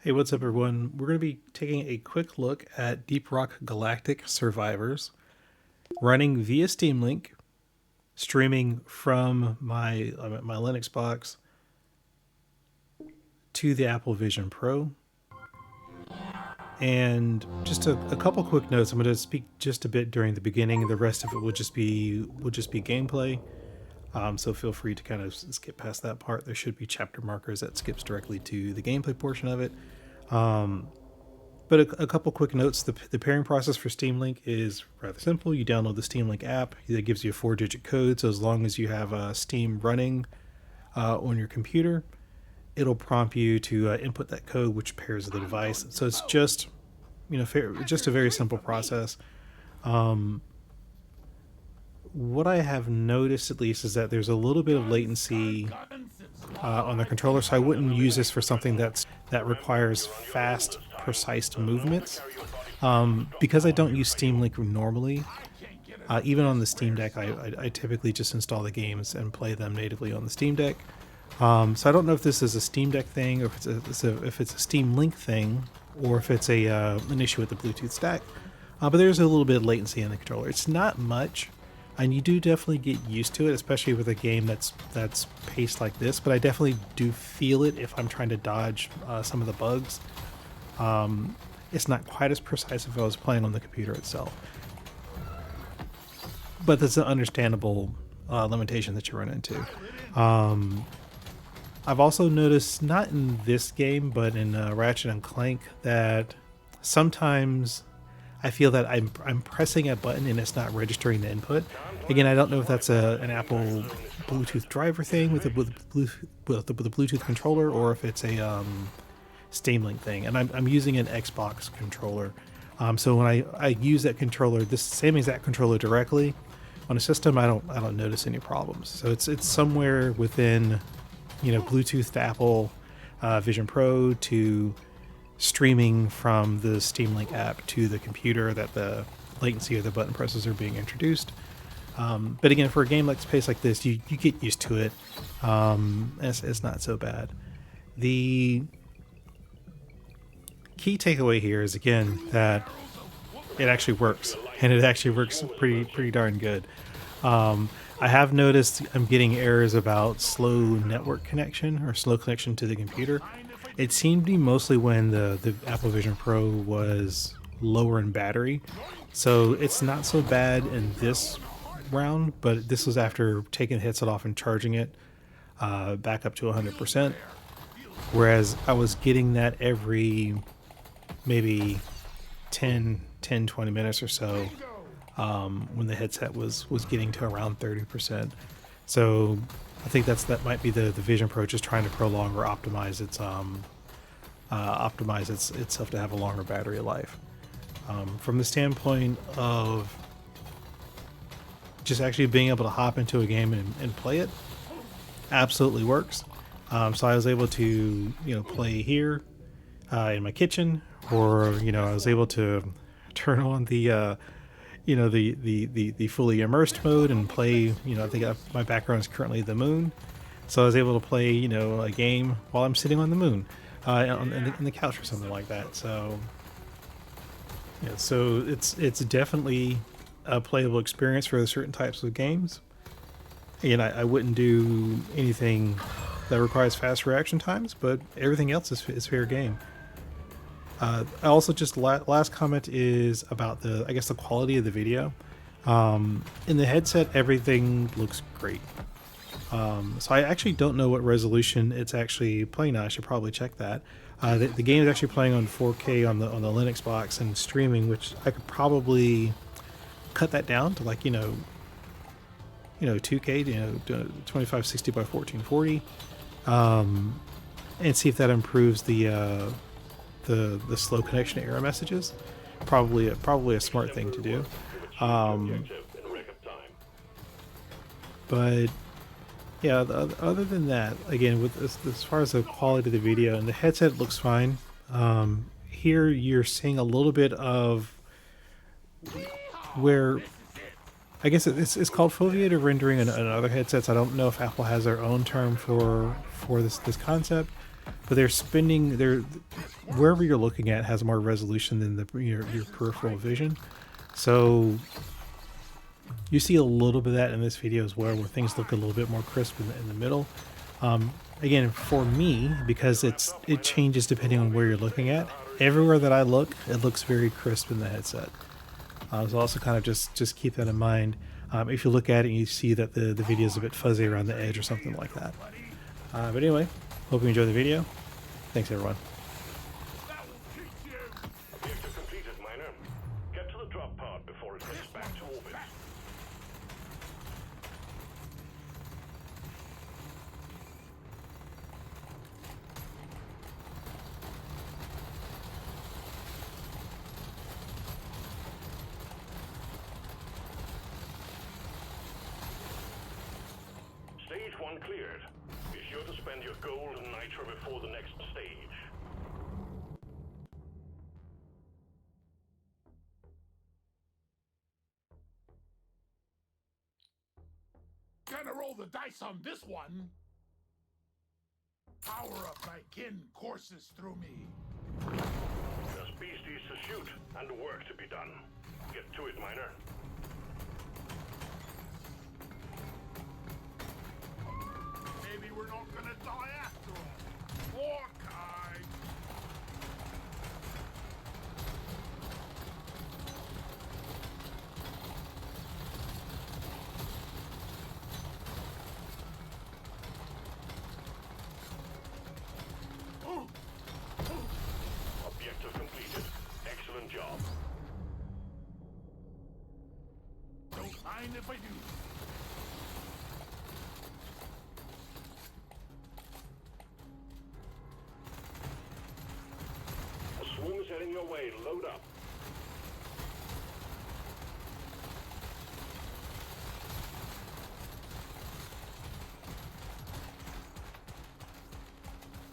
Hey, what's up, everyone? We're going to be taking a quick look at Deep Rock Galactic Survivors, running via Steam Link, streaming from my Linux box to the Apple Vision Pro. And just a couple quick notes. I'm going to speak just a bit during the beginning. The rest of it will just be gameplay. So feel free to kind of skip past that part. There should be chapter markers that skips directly to the gameplay portion of it. But a couple quick notes. The pairing process for Steam Link is rather simple. You download the Steam Link app. That gives you a 4-digit code. So as long as you have Steam running on your computer, it'll prompt you to input that code, which pairs the device. So it's just just a very simple process. What I have noticed, at least, is that there's a little bit of latency on the controller. So I wouldn't use this for something that requires fast, precise movements. Because I don't use Steam Link normally, even on the Steam Deck, I typically just install the games and play them natively on the Steam Deck. So I don't know if this is a Steam Deck thing, or if it's a Steam Link thing, or if it's an issue with the Bluetooth stack. But there's a little bit of latency in the controller. It's not much, and you do definitely get used to it, especially with a game that's paced like this. But I definitely do feel it if I'm trying to dodge some of the bugs. It's not quite as precise if I was playing on the computer itself, but that's an understandable limitation that you run into. I've also noticed, not in this game, but in Ratchet and Clank, that sometimes I feel that I'm pressing a button and it's not registering the input. Again, I don't know if that's an Apple Bluetooth driver thing with the Bluetooth controller, or if it's a Steam Link thing. And I'm using an Xbox controller. So when I use that controller, this same exact controller directly on a system, I don't notice any problems. So it's somewhere within, Bluetooth to Apple Vision Pro to streaming from the Steam Link app to the computer, that the latency of the button presses are being introduced. But again, for a game like space like this, you get used to it. It's not so bad. The key takeaway here is, again, that it actually works, and it actually works pretty darn good. I have noticed I'm getting errors about slow network connection or slow connection to the computer. It seemed to be mostly when the Apple Vision Pro was lower in battery. So it's not so bad in this round, but this was after taking the headset off and charging it back up to 100%. Whereas I was getting that every maybe 20 minutes or so, when the headset was getting to around 30%. So I think that might be the Vision Pro just trying to prolong or optimize itself to have a longer battery life. From the standpoint of just actually being able to hop into a game and play it, absolutely works. So I was able to play here in my kitchen, or I was able to turn on the the fully immersed mode and play. I think my background is currently the moon, so I was able to play a game while I'm sitting on the moon, in the couch or something like that. So so it's definitely a playable experience for certain types of games. And I wouldn't do anything that requires fast reaction times, but everything else is fair game. I also, just last comment is about the quality of the video. In the headset, everything looks great. So I actually don't know what resolution it's actually playing on. I should probably check that. The game is actually playing on 4K on the Linux box and streaming, which I could probably cut that down to 2K, 2560 by 1440, and see if that improves the slow connection error messages. Probably a smart thing to do. But yeah, other than that, again, with as far as the quality of the video, and the headset looks fine. Here you're seeing a little bit of where, I guess it's called foveated rendering in other headsets. I don't know if Apple has their own term for this concept. but they're spinning. They're wherever you're looking at has more resolution than your peripheral vision. So you see a little bit of that in this video as well, where things look a little bit more crisp in the middle. Again, for me, because it changes depending on where you're looking at. Everywhere that I look, it looks very crisp in the headset. So also kind of just keep that in mind. If you look at it and you see that the video is a bit fuzzy around the edge or something like that. But anyway, hope you enjoy the video. Thanks, everyone. Objective completed, Miner. Get to the drop pod before it heads back to orbit. Stage 1 cleared. Be sure to spend your gold and nitro before the next stage. Gonna roll the dice on this one. Power of my kin courses through me. There's beasties to shoot and work to be done. Get to it, Miner. Maybe we're not gonna die after all. Hawkeye! Objective completed. Excellent job. Don't mind if I do. A swarm is heading your way. Load up.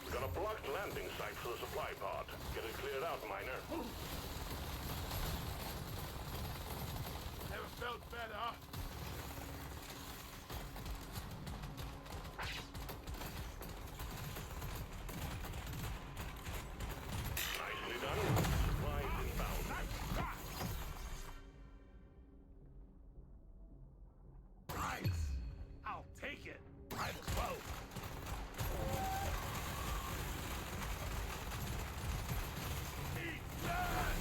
We got a blocked landing site for the supply pod. Get it cleared out, Miner. Never felt better. Nicely done. Supplies inbound. Nice. I'll take it. Might as well. Eat that!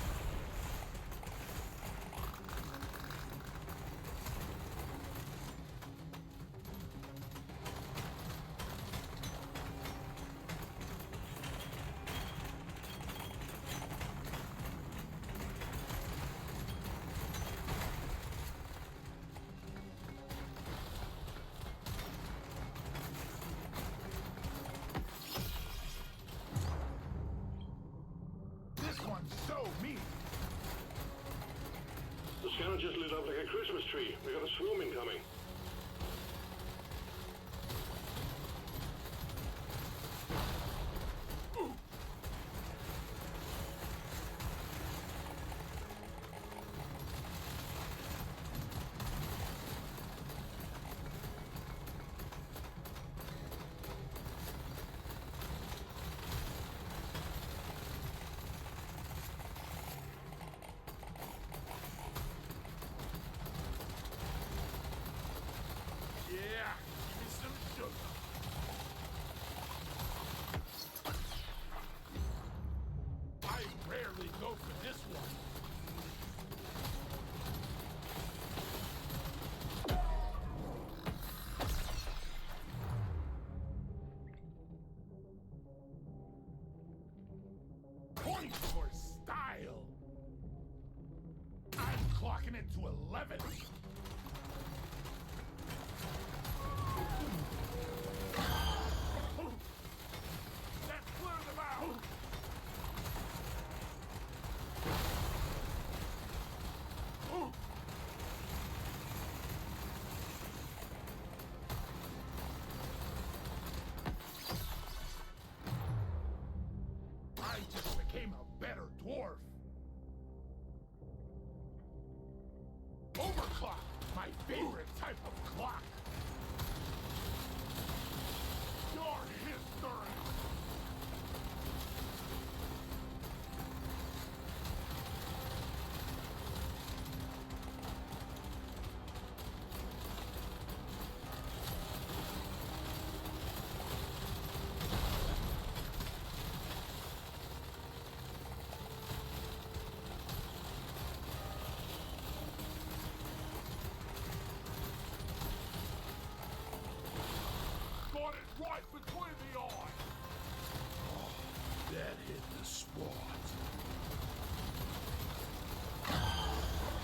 This one's so mean. The scanner just lit up like a Christmas tree. We got a swarm incoming. Yeah, give me some sugar. I rarely go for this one. Point for style. I'm clocking it to 11. Let's clear them out. I just became a better dwarf. Overclock, my favorite type of clock. Your history. hit the spot.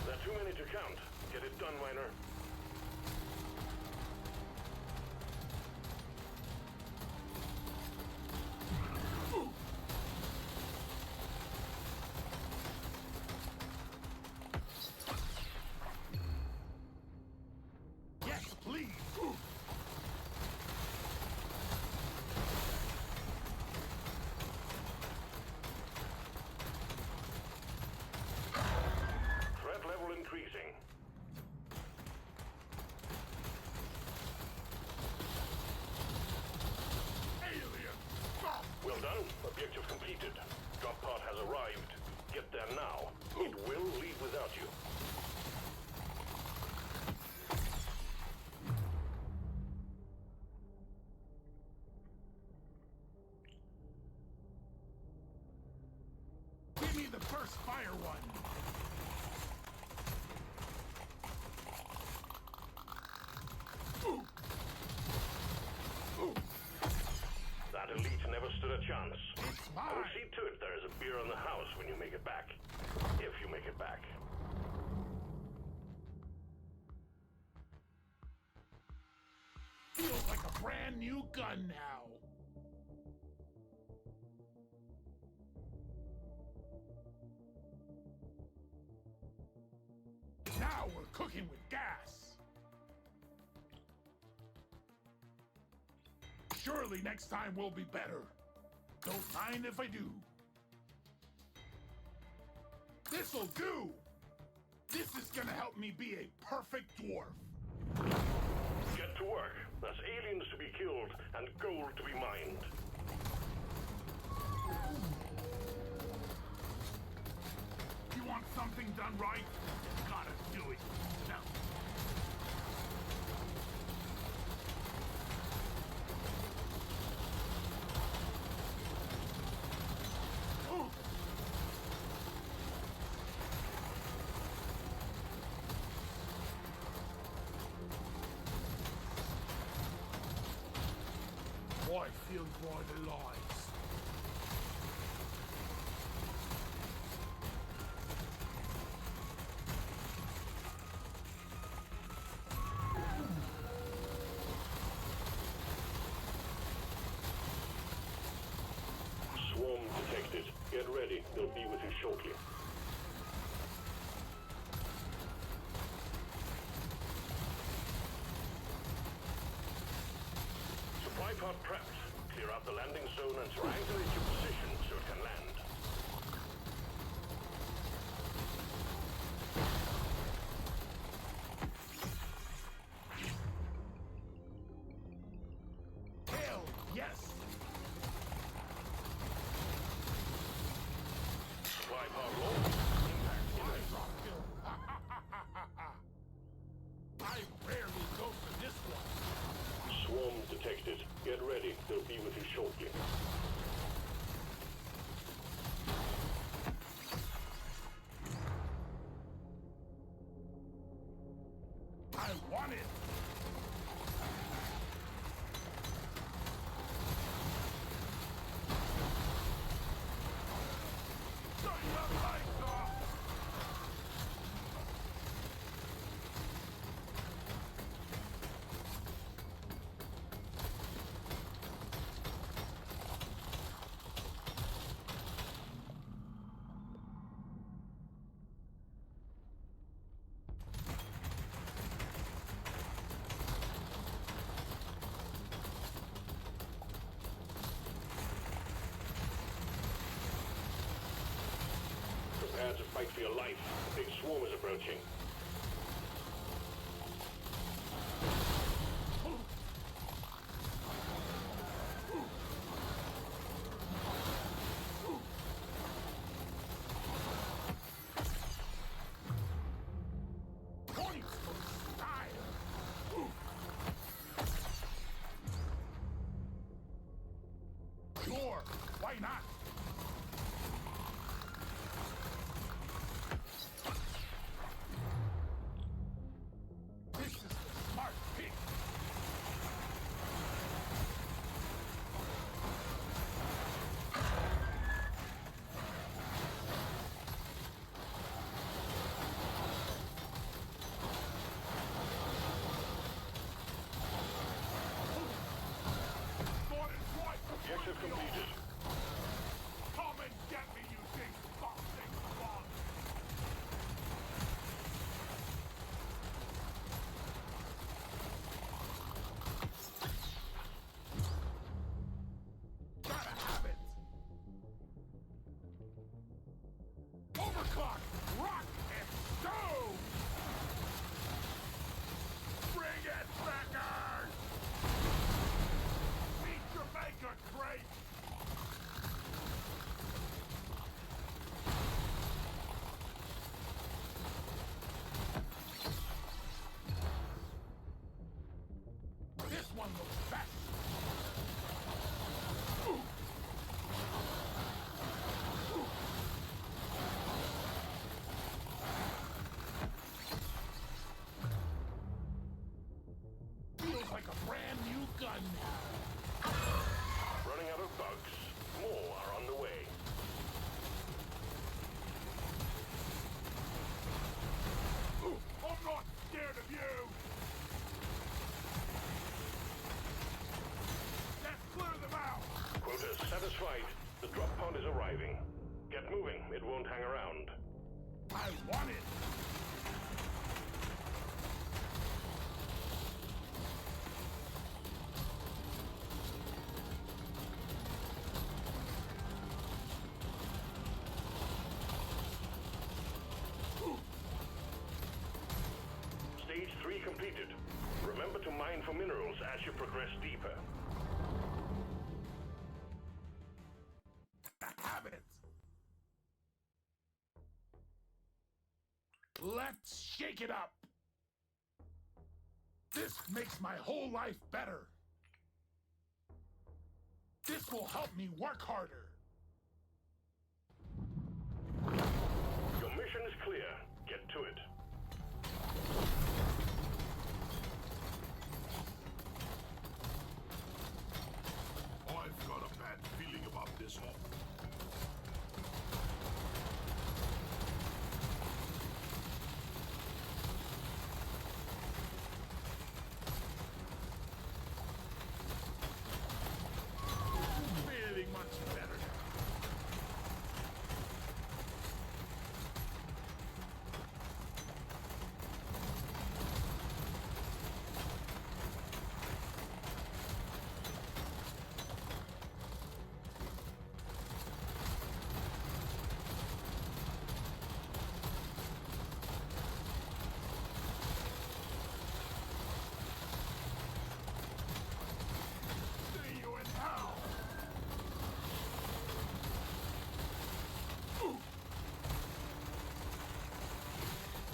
There are too many to count. Get it done, Miner. Yes, please. Threat level increasing. Alien! Well done. Objective completed. Drop pod has arrived. Get there now. It will leave without you. Give me the first fire one. That elite never stood a chance. It's I will mine. see to it there is a beer on the house when you make it back. If you make it back. Feels like a brand new gun now. Now we're cooking with gas. Surely next time will be better. Don't mind if I do. This'll do! This is gonna help me be a perfect dwarf. Get to work. There's aliens to be killed and gold to be mined. You want something done right? You gotta do it yourself. I feel quite alive. Swarm detected. Get ready. They'll be with you shortly. Supply pod prepped. Clear out the landing zone and triangulate your position so it can land. Hell yes! Supply pod launched. Impact I imminent. drop kill. I rarely go for this one. Swarm detected. Get ready. They'll be with you shortly. I want it. Turn the lights off. Prepare to fight for your life. The big swarm is approaching. Points for style. Sure, why not? This is the smart pick. arriving. Get moving, it won't hang around. I want it! Stage 3 completed. Remember to mine for minerals as you progress deeper. Have it! Let's shake it up! This makes my whole life better! This will help me work harder! Your mission is clear. Get to it. I've got a bad feeling about this hole. Feeling much better now. See you in hell!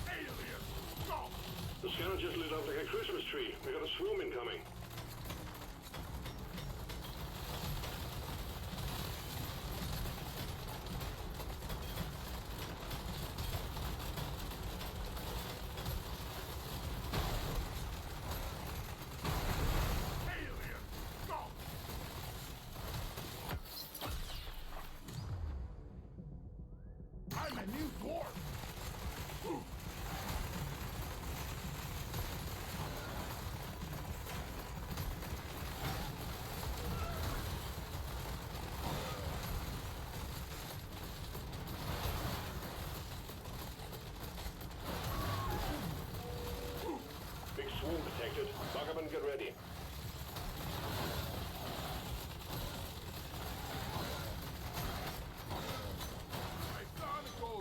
Alien! Stop! The scanner just lit up like a Christmas tree. We got a swarm incoming. Alien! Stop! I'm a new dwarf! Big swarm detected. Buggerman, get ready. I gotta go.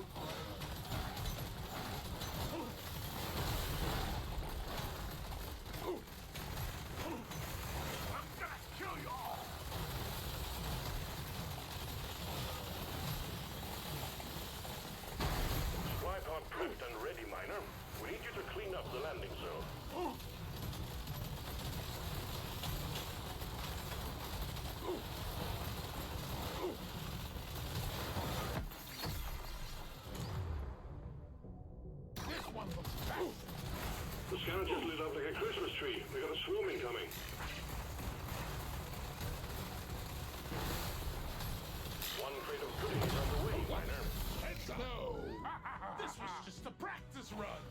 I'm gonna kill you all. Supply pod prepped and ready, miner. We need you to clean up the landing zone. This one looks bad. The scanner just lit up like a Christmas tree. We got a swarm incoming. One crate of goodies on the way, miner. Heads up. No. This was just a practice run.